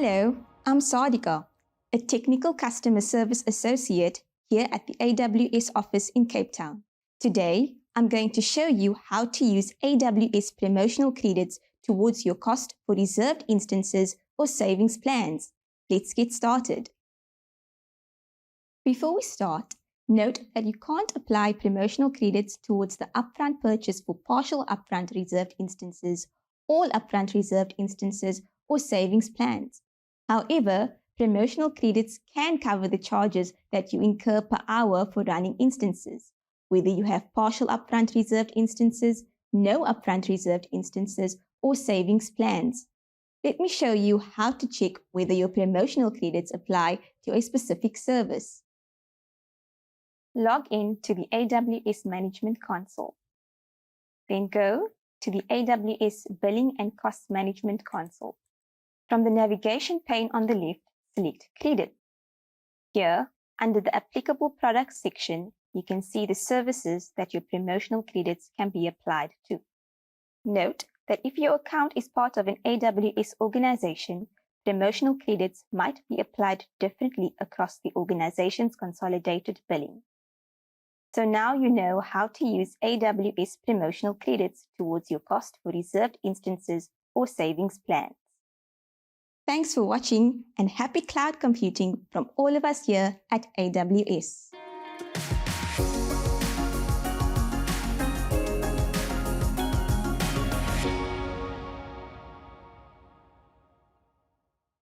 Hello, I'm Saadiqah, a Technical Customer Service Associate here at the AWS office in Cape Town. Today, I'm going to show you how to use AWS promotional credits towards your cost for reserved instances or savings plans. Let's get started. Before we start, note that you can't apply promotional credits towards the upfront purchase for partial upfront reserved instances, all upfront reserved instances, or savings plans. However, promotional credits can cover the charges that you incur per hour for running instances, whether you have partial upfront reserved instances, no upfront reserved instances, or savings plans. Let me show you how to check whether your promotional credits apply to a specific service. Log in to the AWS Management Console. Then go to the AWS Billing and Cost Management Console. From the navigation pane on the left, select Credit. Here, under the applicable products section, you can see the services that your promotional credits can be applied to. Note that if your account is part of an AWS organization, promotional credits might be applied differently across the organization's consolidated billing. So now you know how to use AWS promotional credits towards your cost for reserved instances or savings plans. Thanks for watching and happy cloud computing from all of us here at AWS.